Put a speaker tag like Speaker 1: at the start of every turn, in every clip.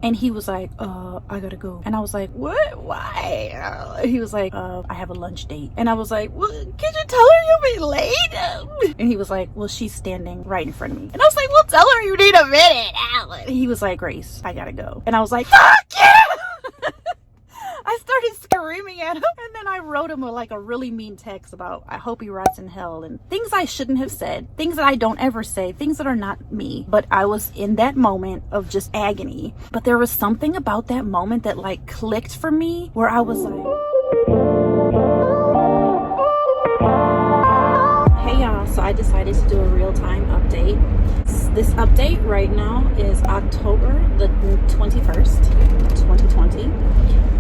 Speaker 1: And he was like, I gotta go. And I was like, what? Why? He was like, I have a lunch date. And I was like, well, can you tell her you'll be late? And he was like, well, she's standing right in front of me. And I was like, well, tell her you need a minute, Alan. He was like, Grace, I gotta go. And I was like, fuck you! I started screaming at him, and then I wrote him a really mean text about I hope he rots in hell and things I shouldn't have said, things that I don't ever say, things that are not me. But I was in that moment of just agony. But there was something about that moment that like clicked for me where I was like, hey y'all, so I decided to do a real-time update. This update right now is October the 21st, 2020.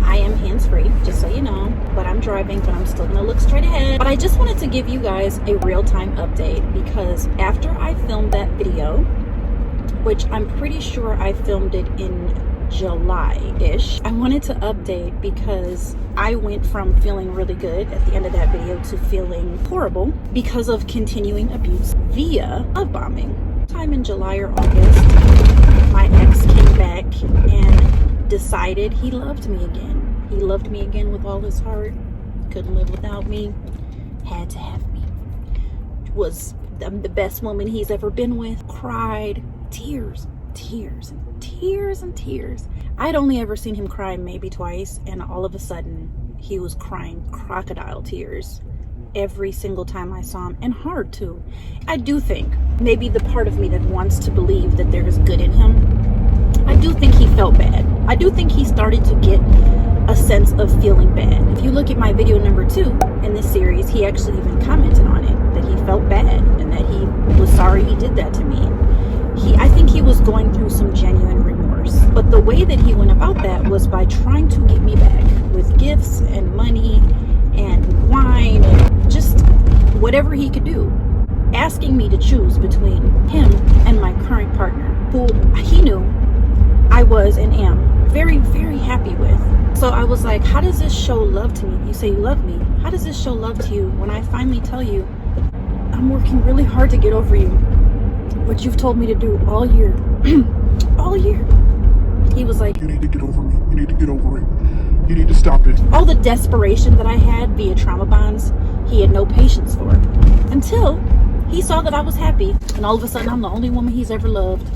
Speaker 1: I am hands-free, just so you know, but I'm driving, but I'm still gonna look straight ahead. But I just wanted to give you guys a real-time update because after I filmed that video, which I'm pretty sure I filmed it in July-ish, I wanted to update because I went from feeling really good at the end of that video to feeling horrible because of continuing abuse via love bombing. Sometime in July or August, my ex came back and decided he loved me again. He loved me again with all his heart. Couldn't live without me. Had to have me. Was the best woman he's ever been with. Cried. Tears. Tears. And tears and tears. I'd only ever seen him cry maybe twice, and all of a sudden he was crying crocodile tears every single time I saw him, and hard too. I do think maybe the part of me that wants to believe that there is good in him, I do think he felt bad. I do think he started to get a sense of feeling bad. If you look at my video number 2 in this series, he actually even commented on it, that he felt bad and that he was sorry he did that to me. I think he was going through some genuine remorse. But the way that he went about that was by trying to get me back with gifts and money and wine and just whatever he could do. Asking me to choose between him and my current partner, who he knew I was and am very, very happy with. So I was like, how does this show love to me? You say you love me. How does this show love to you when I finally tell you I'm working really hard to get over you? What you've told me to do all year. All year. He was like,
Speaker 2: you need to get over me. You need to get over it. You need to stop it.
Speaker 1: All the desperation that I had via trauma bonds, he had no patience for. Until he saw that I was happy. And all of a sudden, I'm the only woman he's ever loved.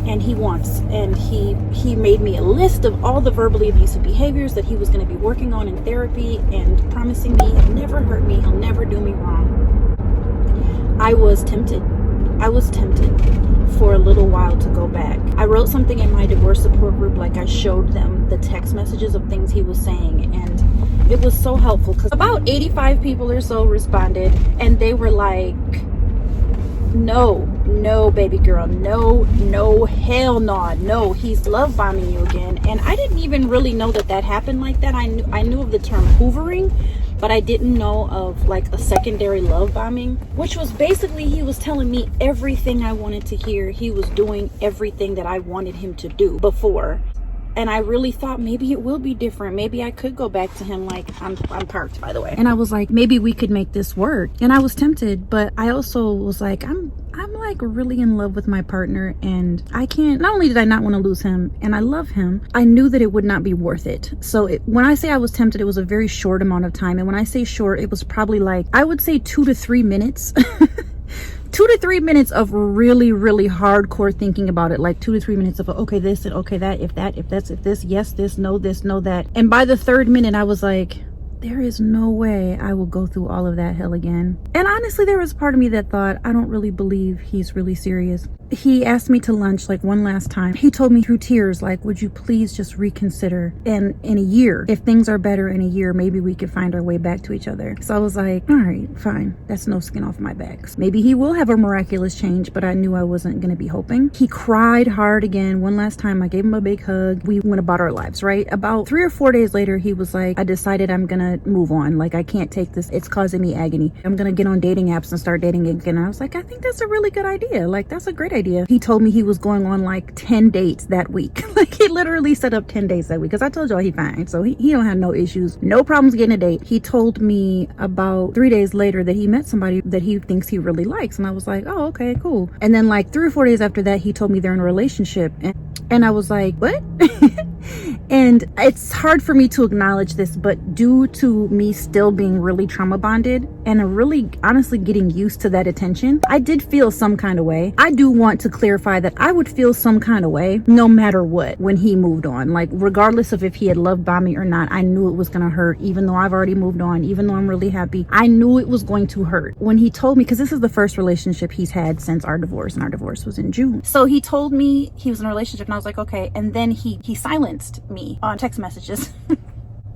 Speaker 1: And he wants. And he made me a list of all the verbally abusive behaviors that he was going to be working on in therapy and promising me he'll never hurt me. He'll never do me wrong. I was tempted for a little while to go back. I wrote something in my divorce support group, like I showed them the text messages of things he was saying, and it was so helpful because about 85 people or so responded, and they were like, no baby girl, no, hell no, he's love bombing you again. And I didn't even really know that happened like that. I knew of the term hoovering, but I didn't know of like a secondary love bombing, which was basically he was telling me everything I wanted to hear. He was doing everything that I wanted him to do before. And I really thought maybe it will be different. Maybe I could go back to him. Like, I'm parked, by the way. And I was like, maybe we could make this work. And I was tempted, but I also was like, I'm like really in love with my partner, and I can't, not only did I not want to lose him, and I love him, I knew that it would not be worth it. So when I say I was tempted, it was a very short amount of time. And when I say short, it was probably like, I would say 2 to 3 minutes. 2 to 3 minutes of really, really hardcore thinking about it. Like 2 to 3 minutes of, okay, this and okay, that, if this, yes, this, no, that. And by the 3rd minute, I was like, there is no way I will go through all of that hell again. And honestly, there was part of me that thought, I don't really believe he's really serious. He asked me to lunch like one last time. He told me through tears, like, would you please just reconsider? And in a year, if things are better in a year, maybe we could find our way back to each other. So I was like, all right, fine. That's no skin off my back. Maybe he will have a miraculous change, but I knew I wasn't going to be hoping. He cried hard again one last time. I gave him a big hug. We went about our lives, right? About 3 or 4 days later, he was like, I decided I'm going to move on. Like, I can't take this. It's causing me agony. I'm going to get on dating apps and start dating again. And I was like, I think that's a really good idea. Like, that's a great idea. idea. He told me he was going on like 10 dates that week. Like he literally set up 10 dates that week, because I told y'all he fine, so he don't have no issues, no problems getting a date. He told me about 3 days later that he met somebody that he thinks he really likes, and I was like, oh, okay, cool. And then like 3 or 4 days after that, he told me they're in a relationship, and I was like, what? And it's hard for me to acknowledge this, but due to me still being really trauma bonded and really honestly getting used to that attention, I did feel some kind of way. I do want to clarify that I would feel some kind of way no matter what when he moved on. Like regardless of if he had love bombed me or not, I knew it was gonna hurt. Even though I've already moved on, even though I'm really happy, I knew it was going to hurt. When he told me, because this is the first relationship he's had since our divorce, and our divorce was in June. So he told me he was in a relationship, and I was like, okay. And then he silenced me on text messages.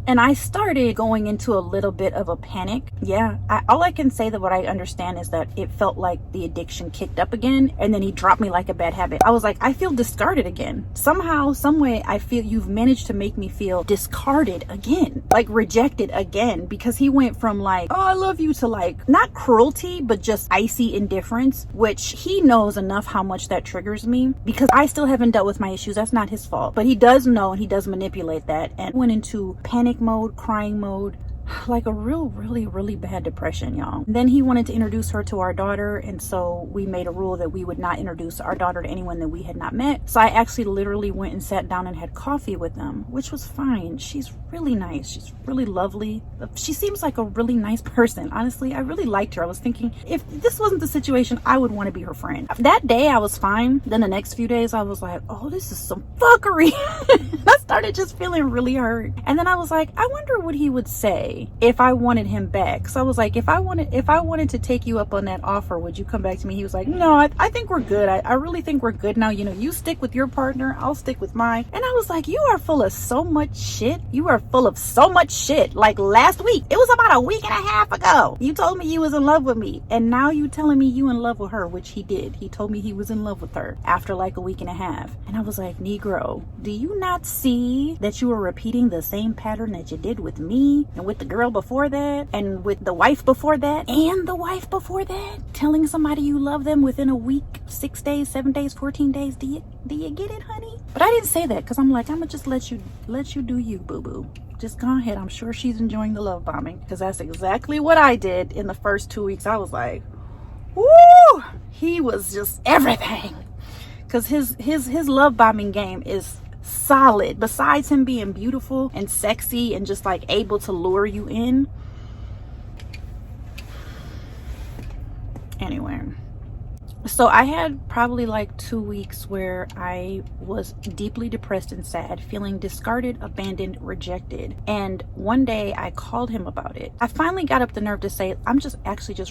Speaker 1: And I started going into a little bit of a panic. Yeah, all I can say that what I understand is that it felt like the addiction kicked up again, and then he dropped me like a bad habit. I was like, I feel discarded again. Somehow, some way, I feel you've managed to make me feel discarded again, like rejected again, because he went from like, oh, I love you, to like, not cruelty, but just icy indifference, which he knows enough how much that triggers me, because I still haven't dealt with my issues. That's not his fault, but he does know, and he does manipulate that, and went into panic mode, crying mode, like a really bad depression, y'all. Then he wanted to introduce her to our daughter, and so we made a rule that we would not introduce our daughter to anyone that we had not met. So I actually literally went and sat down and had coffee with them, which was fine. She's really nice, she's really lovely, she seems like a really nice person. Honestly, I really liked her. I was thinking, if this wasn't the situation, I would want to be her friend. That day I was fine. Then the next few days I was like, oh, this is some fuckery. I started just feeling really hurt, and then I was like, I wonder what he would say if I wanted him back. So I was like, if I wanted to take you up on that offer, would you come back to me? He was like, no, I think we're good. I really think we're good now. You know, you stick with your partner, I'll stick with mine. And I was like, you are full of so much shit. You are full of so much shit. Like last week, it was about a week and a half ago, you told me you was in love with me, and now you telling me you in love with her, which he did. He told me he was in love with her after like a week and a half. And I was like, Negro, do you not see that you are repeating the same pattern that you did with me, and with the girl before that, and with the wife before that, and the wife before that? Telling somebody you love them within a week, 6 days, 7 days, 14 days. Do you get it, honey? But I didn't say that, because I'm like, I'm gonna just let you do you, boo-boo. Just go ahead. I'm sure she's enjoying the love bombing, because that's exactly what I did in the first 2 weeks. I was like, woo, he was just everything. Because his love bombing game is solid. Besides him being beautiful and sexy and just like able to lure you in. Anyway, so I had probably like 2 weeks where I was deeply depressed and sad, feeling discarded, abandoned, rejected. And one day I called him about it. I finally got up the nerve to say, I'm just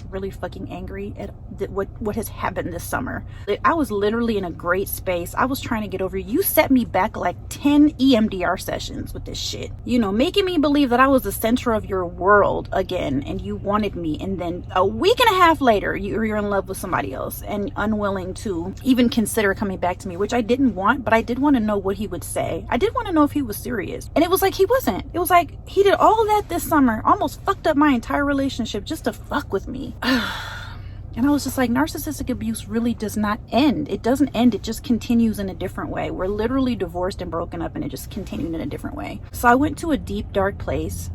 Speaker 1: really fucking angry at what has happened this summer. I was literally in a great space. I was trying to get over you. You set me back like 10 EMDR sessions with this shit, you know, making me believe that I was the center of your world again, and you wanted me, and then a week and a half later you're in love with somebody else and unwilling to even consider coming back to me, which I didn't want, but I did want to know what he would say. I did want to know if he was serious, and it was like he wasn't. It was like he did all of that this summer, almost fucked up my entire relationship just to fuck with me. And I was just like, narcissistic abuse really does not end. It doesn't end. It just continues in a different way. We're literally divorced and broken up, and it just continued in a different way. So I went to a deep, dark place.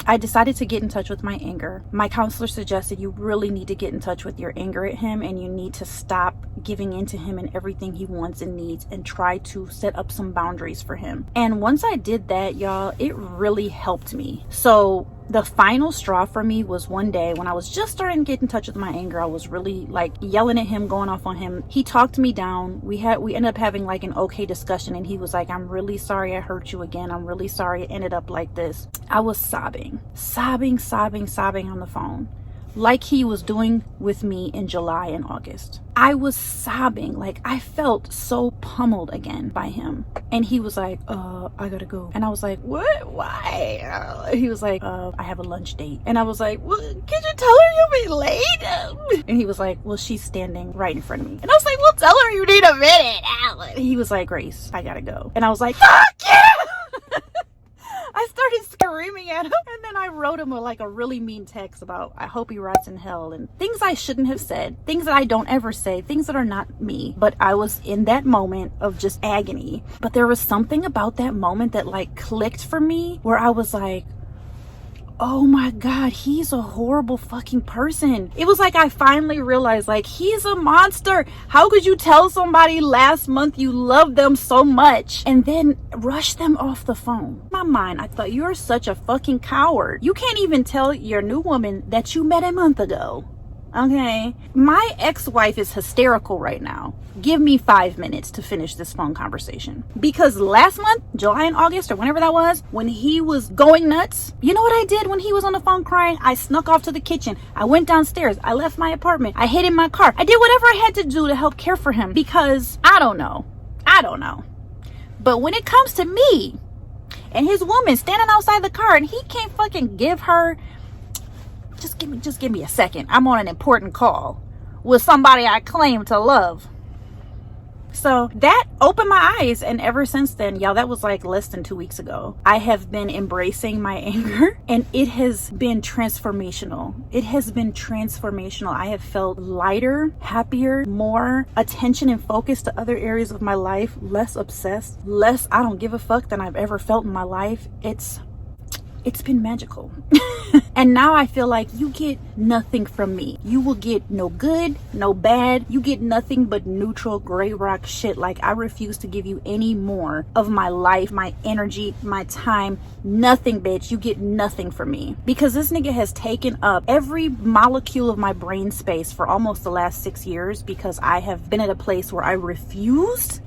Speaker 1: I decided to get in touch with my anger. My counselor suggested you really need to get in touch with your anger at him, and you need to stop giving in to him and everything he wants and needs, and try to set up some boundaries for him. And once I did that, y'all, it really helped me. So the final straw for me was one day when I was just starting to get in touch with my anger. I was really like yelling at him, going off on him. He talked me down. We ended up having like an okay discussion, and he was like, I'm really sorry I hurt you again. I'm really sorry it ended up like this. I was sobbing on the phone, like he was doing with me in July and August. I was sobbing, like I felt so pummeled again by him. And he was like, I gotta go. And I was like, what? Why? He was like, I have a lunch date. And I was like, well, can you tell her you'll be late? And he was like, well, she's standing right in front of me. And I was like, well, tell her you need a minute. And he was like, Grace, I gotta go. And I was like, fuck you! I started screaming at him, and then I wrote him a really mean text about I hope he rots in hell and things I shouldn't have said, things that I don't ever say, things that are not me. But I was in that moment of just agony. But there was something about that moment that like clicked for me where I was like, oh my God, he's a horrible fucking person. It was like I finally realized, like, he's a monster. How could you tell somebody last month you love them so much and then rush them off the phone? In my mind, I thought, you're such a fucking coward. You can't even tell your new woman that you met a month ago. Okay, my ex-wife is hysterical right now. Give me 5 minutes to finish this phone conversation. Because last month, July and August or whenever that was, when he was going nuts, you know what I did when he was on the phone crying? I snuck off to the kitchen. I went downstairs. I left my apartment. I hid in my car. I did whatever I had to do to help care for him because I don't know. But when it comes to me and his woman standing outside the car and he can't fucking give her, just give me a second. I'm on an important call with somebody I claim to love. So that opened my eyes, and ever since then, y'all, that was like less than 2 weeks ago, I have been embracing my anger, and it has been transformational. I have felt lighter, happier, more attention and focus to other areas of my life, less obsessed, less I don't give a fuck than I've ever felt in my life. It's been magical. And now I feel like you get nothing from me. You will get no good, no bad. You get nothing but neutral gray rock shit. Like, I refuse to give you any more of my life, my energy, my time. Nothing, bitch. You get nothing from me. Because this nigga has taken up every molecule of my brain space for almost the last 6 years, because I have been at a place where I refused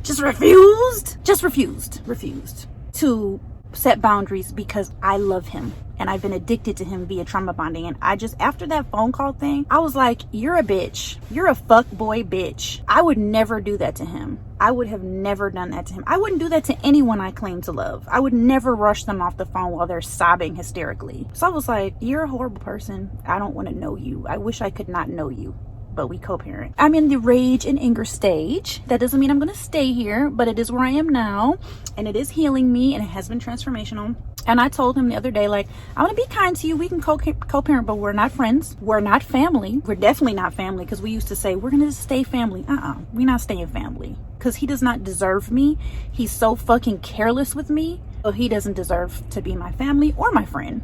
Speaker 1: to set boundaries because I love him and I've been addicted to him via trauma bonding. And I just, after that phone call thing, I was like, you're a bitch. You're a fuck boy bitch. I would never do that to him. I would have never done that to him. I wouldn't do that to anyone I claim to love. I would never rush them off the phone while they're sobbing hysterically. So I was like, you're a horrible person. I don't want to know you. I wish I could not know you. But we co-parent. I'm in the rage and anger stage. That doesn't mean I'm gonna stay here, but it is where I am now, and it is healing me, and it has been transformational. And I told him the other day, like, I want to be kind to you. We can co-parent, but we're not friends. We're not family. We're definitely not family, because we used to say we're gonna just stay family. We're not staying family, because he does not deserve me. He's so fucking careless with me, so he doesn't deserve to be my family or my friend.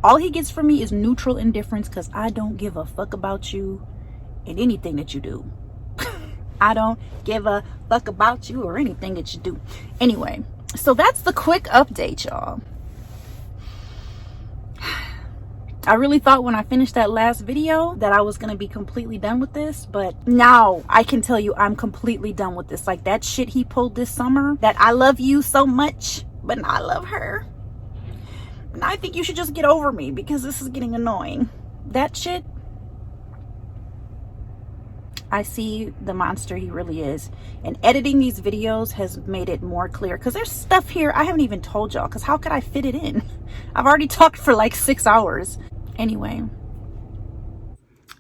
Speaker 1: All he gets from me is neutral indifference, because I don't give a fuck about you in anything that you do. I don't give a fuck about you or anything that you do. Anyway, so that's the quick update, y'all. I really thought when I finished that last video that I was gonna be completely done with this, but now I can tell you I'm completely done with this. Like, that shit he pulled this summer, that I love you so much but I love her, and I think you should just get over me because this is getting annoying. That shit, I see the monster he really is. And editing these videos has made it more clear, because there's stuff here I haven't even told y'all, because how could I fit it in? I've already talked for like 6 hours. Anyway,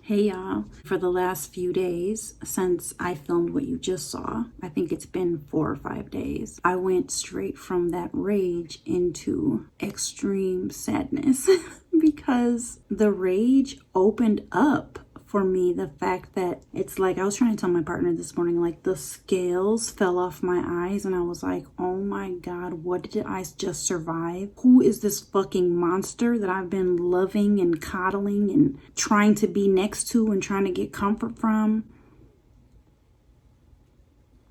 Speaker 1: hey y'all, for the last few days since I filmed what you just saw, I think it's been 4 or 5 days, I went straight from that rage into extreme sadness because the rage opened up for me the fact that it's like, I was trying to tell my partner this morning, like, the scales fell off my eyes, and I was like, oh my God, what did I just survive? Who is this fucking monster that I've been loving and coddling and trying to be next to and trying to get comfort from?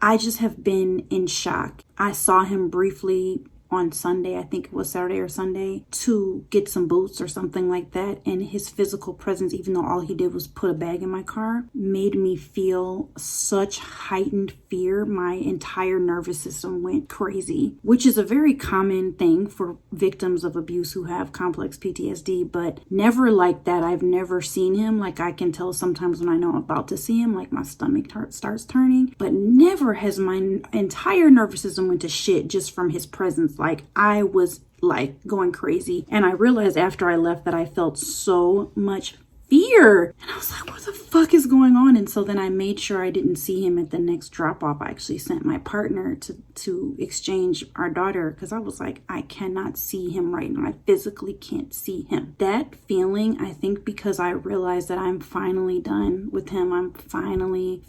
Speaker 1: I just have been in shock. I saw him briefly on Sunday, I think it was Saturday or Sunday, to get some boots or something like that, and his physical presence, even though all he did was put a bag in my car, made me feel such heightened fear. My entire nervous system went crazy, which is a very common thing for victims of abuse who have complex PTSD, but never like that. I've never seen him. Like, I can tell sometimes when I know I'm about to see him, like my stomach starts turning, but never has my entire nervous system went to shit just from his presence. Like, I was like going crazy. And I realized after I left that I felt so much fear. And I was like, what the fuck is going on? And so then I made sure I didn't see him at the next drop off. I actually sent my partner to exchange our daughter, because I was like, I cannot see him right now. I physically can't see him. That feeling, I think, because I realized that I'm finally done with him. I'm finally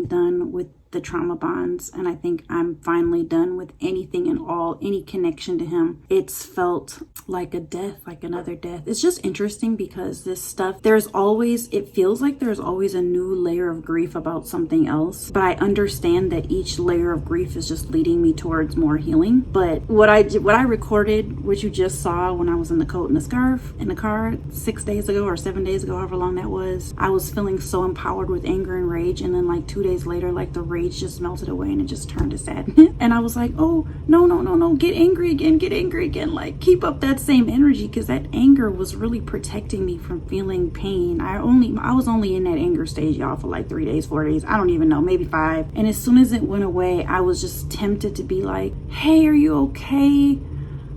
Speaker 1: done with the trauma bonds, and I think I'm finally done with anything and all, any connection to him. It's felt like a death, like another death. It's just interesting because this stuff, it feels like there's always a new layer of grief about something else, but I understand that each layer of grief is just leading me towards more healing. But what I recorded, what you just saw when I was in the coat and the scarf in the car 6 days ago or 7 days ago, however long that was, I was feeling so empowered with anger and rage, and then like 2 days later, like the rage just melted away and it just turned to sadness. And I was like, oh, no, get angry again. Like, keep up that same energy, because that anger was really protecting me from feeling pain. I was only in that anger stage, y'all, for like 3 days, 4 days, I don't even know, maybe 5. And as soon as it went away, I was just tempted to be like, hey, are you okay?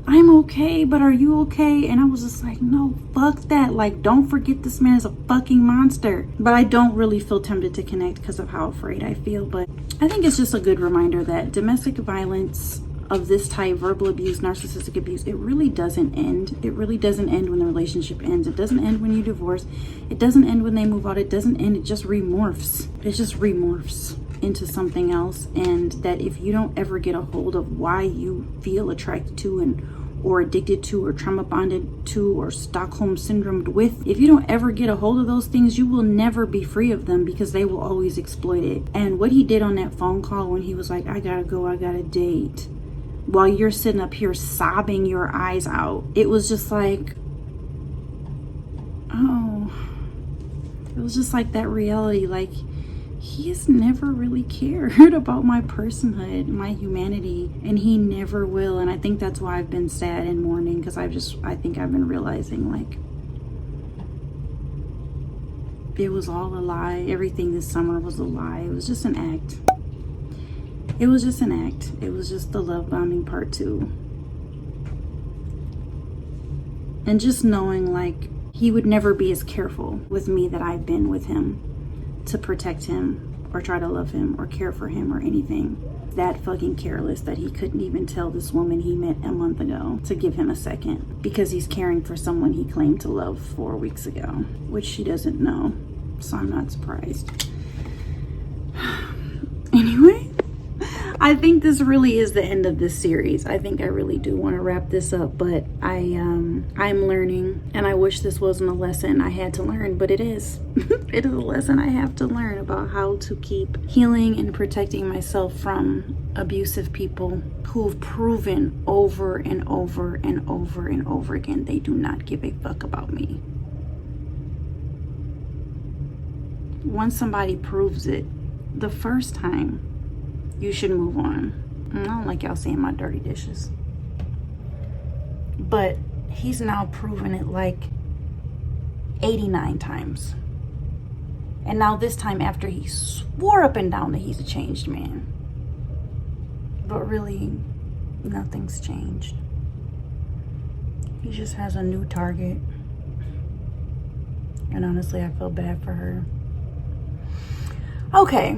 Speaker 1: I'm okay, but are you okay? And I was just like, no, fuck that. Like, don't forget this man is a fucking monster. But I don't really feel tempted to connect because of how afraid I feel. But I think it's just a good reminder that domestic violence of this type, verbal abuse, narcissistic abuse, it really doesn't end. It really doesn't end when the relationship ends. It doesn't end when you divorce. It doesn't end when they move out. It doesn't end. It just remorphs. It just remorphs into something else. And that if you don't ever get a hold of why you feel attracted to or addicted to or trauma bonded to or Stockholm syndromed with, if you don't ever get a hold of those things, you will never be free of them, because they will always exploit it. And what he did on that phone call when he was like, I gotta go, I got a date, while you're sitting up here sobbing your eyes out, it was just like, oh, it was just like that reality. Like, he has never really cared about my personhood, my humanity, and he never will. And I think that's why I've been sad and mourning, because I think I've been realizing, like, it was all a lie. Everything this summer was a lie. It was just an act. It was just an act. It was just the love bombing part 2. And just knowing, like, he would never be as careful with me that I've been with him, to protect him or try to love him or care for him or anything. That fucking careless that he couldn't even tell this woman he met a month ago to give him a second, because he's caring for someone he claimed to love 4 weeks ago, which she doesn't know. So I'm not surprised. Anyway, I think this really is the end of this series. I think I really do want to wrap this up, but I'm learning, and I wish this wasn't a lesson I had to learn, but it is. It is a lesson I have to learn about how to keep healing and protecting myself from abusive people who've proven over and over and over and over again they do not give a fuck about me. Once somebody proves it the first time, you should move on. I don't like y'all seeing my dirty dishes. But he's now proven it like 89 times. And now this time after he swore up and down that he's a changed man. But really, nothing's changed. He just has a new target. And honestly, I feel bad for her. Okay.